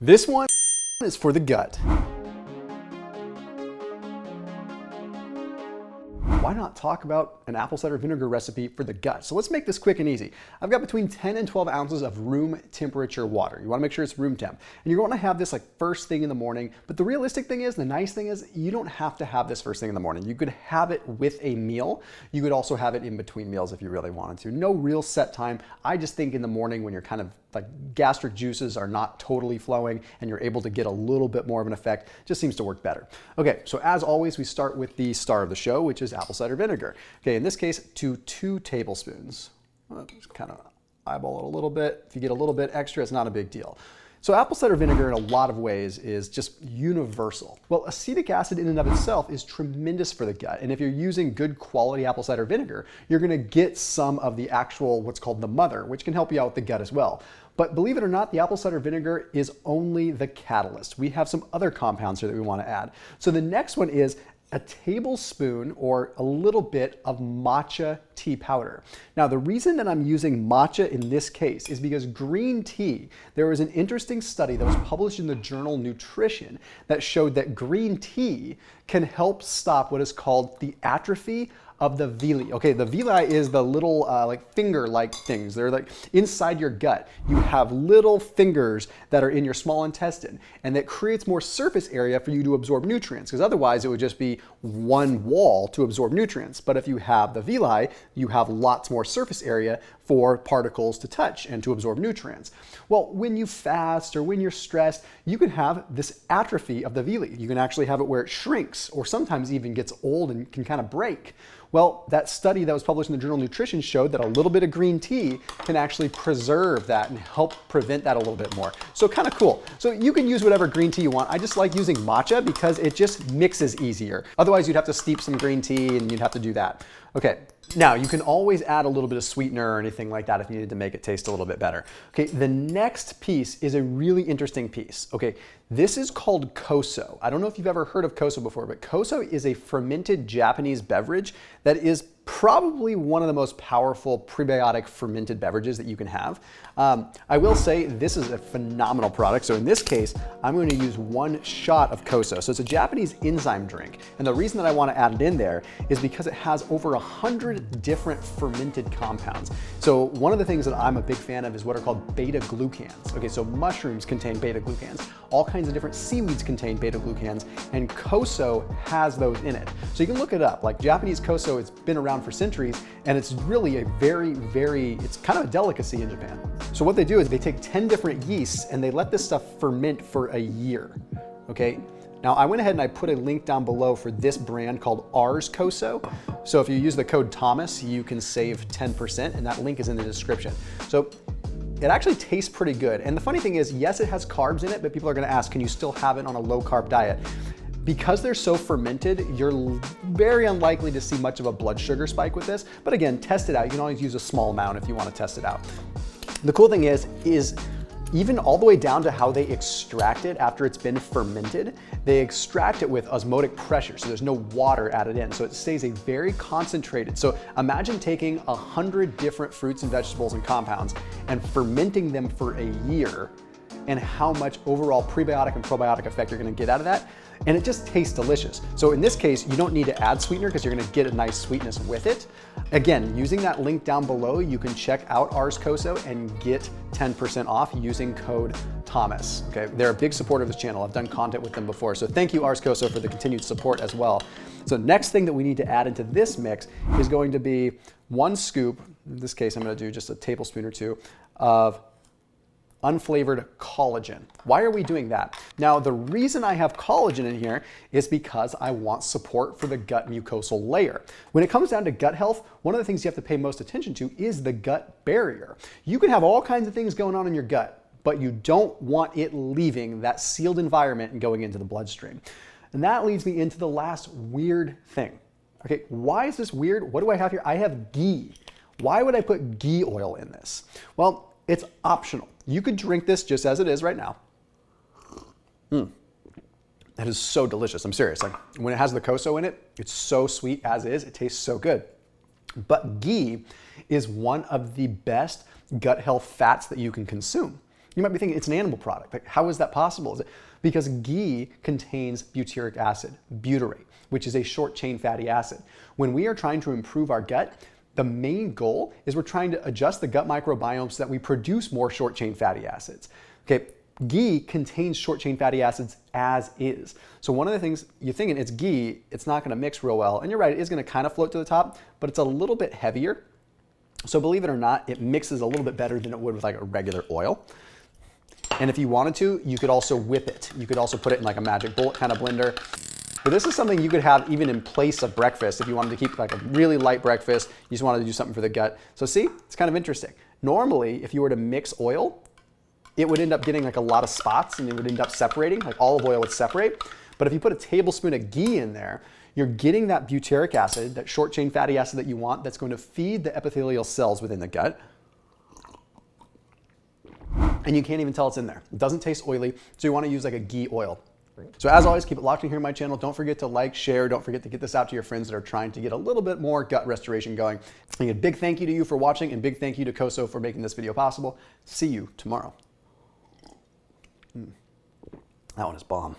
This one is for the gut. Why not talk about an apple cider vinegar recipe for the gut? So let's make this quick and easy. I've got between 10 and 12 ounces of room temperature water. You wanna make sure it's room temp. And you're gonna have this like first thing in the morning, but the realistic thing is, the nice thing is, you don't have to have this first thing in the morning. You could have it with a meal. You could also have it in between meals if you really wanted to. No real set time. I just think in the morning when you're kind of like gastric juices are not totally flowing and you're able to get a little bit more of an effect, just seems to work better. Okay, so as always, we start with the star of the show, which is apple cider vinegar. Okay, in this case, to 2 tablespoons. Just kind of eyeball it a little bit. If you get a little bit extra, it's not a big deal. So apple cider vinegar in a lot of ways is just universal. Well, acetic acid in and of itself is tremendous for the gut. And if you're using good quality apple cider vinegar, you're gonna get some of the actual, what's called the mother, which can help you out with the gut as well. But believe it or not, the apple cider vinegar is only the catalyst. We have some other compounds here that we wanna add. So the next one is a tablespoon or a little bit of matcha tea powder. Now, the reason that I'm using matcha in this case is because green tea, there was an interesting study that was published in the journal Nutrition that showed that green tea can help stop what is called the atrophy of the villi. Okay, the villi is the little like finger-like things. They're like inside your gut. You have little fingers that are in your small intestine, and that creates more surface area for you to absorb nutrients, because otherwise it would just be one wall to absorb nutrients. But if you have the villi, you have lots more surface area for particles to touch and to absorb nutrients. Well, when you fast or when you're stressed, you can have this atrophy of the villi. You can actually have it where it shrinks or sometimes even gets old and can kind of break. Well, that study that was published in the journal Nutrition showed that a little bit of green tea can actually preserve that and help prevent that a little bit more. So kind of cool. So you can use whatever green tea you want. I just like using matcha because it just mixes easier. Otherwise, you'd have to steep some green tea and you'd have to do that. Okay, now you can always add a little bit of sweetener or anything like that if you needed to make it taste a little bit better. Okay, the next piece is a really interesting piece. Okay, this is called Koso. I don't know if you've ever heard of Koso before, but Koso is a fermented Japanese beverage that is probably one of the most powerful prebiotic fermented beverages that you can have. I will say this is a phenomenal product. So in this case, I'm going to use 1 shot of Koso. So it's a Japanese enzyme drink. And the reason that I want to add it in there is because it has over 100 different fermented compounds. So one of the things that I'm a big fan of is what are called beta-glucans. Okay, so mushrooms contain beta-glucans. All kinds of different seaweeds contain beta-glucans, and Koso has those in it. So you can look it up. Like Japanese Koso, it's been around for centuries, and it's really a it's kind of a delicacy in Japan. So what they do is they take 10 different yeasts and they let this stuff ferment for a year, okay? Now I went ahead and I put a link down below for this brand called Ars Koso. So if you use the code Thomas, you can save 10%, and that link is in the description. So it actually tastes pretty good. And the funny thing is, yes, it has carbs in it, but people are gonna ask, can you still have it on a low carb diet? Because they're so fermented, you're very unlikely to see much of a blood sugar spike with this. But again, test it out. You can always use a small amount if you want to test it out. The cool thing is even all the way down to how they extract it after it's been fermented, they extract it with osmotic pressure. So there's no water added in. So it stays a very concentrated. So imagine taking 100 different fruits and vegetables and compounds and fermenting them for a year, and how much overall prebiotic and probiotic effect you're gonna get out of that. And it just tastes delicious. So in this case, you don't need to add sweetener because you're gonna get a nice sweetness with it. Again, using that link down below, you can check out Ars Koso and get 10% off using code Thomas. Okay, they're a big supporter of this channel. I've done content with them before. So thank you, Ars Koso, for the continued support as well. So next thing that we need to add into this mix is going to be 1 scoop, in this case, I'm gonna do just a tablespoon or 2 of unflavored collagen. Why are we doing that? Now, the reason I have collagen in here is because I want support for the gut mucosal layer. When it comes down to gut health, one of the things you have to pay most attention to is the gut barrier. You can have all kinds of things going on in your gut, but you don't want it leaving that sealed environment and going into the bloodstream. And that leads me into the last weird thing. Okay, why is this weird? What do I have here? I have ghee. Why would I put ghee oil in this? Well, it's optional. You could drink this just as it is right now. That is so delicious. I'm serious. Like when it has the Koso in it, it's so sweet as is. It tastes so good. But ghee is one of the best gut health fats that you can consume. You might be thinking it's an animal product. Like, how is that possible? Is it because ghee contains butyric acid, butyrate, which is a short chain fatty acid. When we are trying to improve our gut, the main goal is we're trying to adjust the gut microbiome so that we produce more short chain fatty acids. Okay, ghee contains short chain fatty acids as is. So one of the things you're thinking it's ghee, it's not gonna mix real well. And you're right, it is gonna kind of float to the top, but it's a little bit heavier. So believe it or not, it mixes a little bit better than it would with like a regular oil. And if you wanted to, you could also whip it. You could also put it in like a magic bullet kind of blender. But this is something you could have even in place of breakfast if you wanted to keep like a really light breakfast, you just wanted to do something for the gut. So see, it's kind of interesting. Normally, if you were to mix oil, it would end up getting like a lot of spots and it would end up separating, like olive oil would separate. But if you put a tablespoon of ghee in there, you're getting that butyric acid, that short chain fatty acid that you want, that's going to feed the epithelial cells within the gut. And you can't even tell it's in there. It doesn't taste oily, so you want to use like a ghee oil. So as always, keep it locked in here on my channel. Don't forget to like, share. Don't forget to get this out to your friends that are trying to get a little bit more gut restoration going. And a big thank you to you for watching and big thank you to Koso for making this video possible. See you tomorrow. That one is bomb.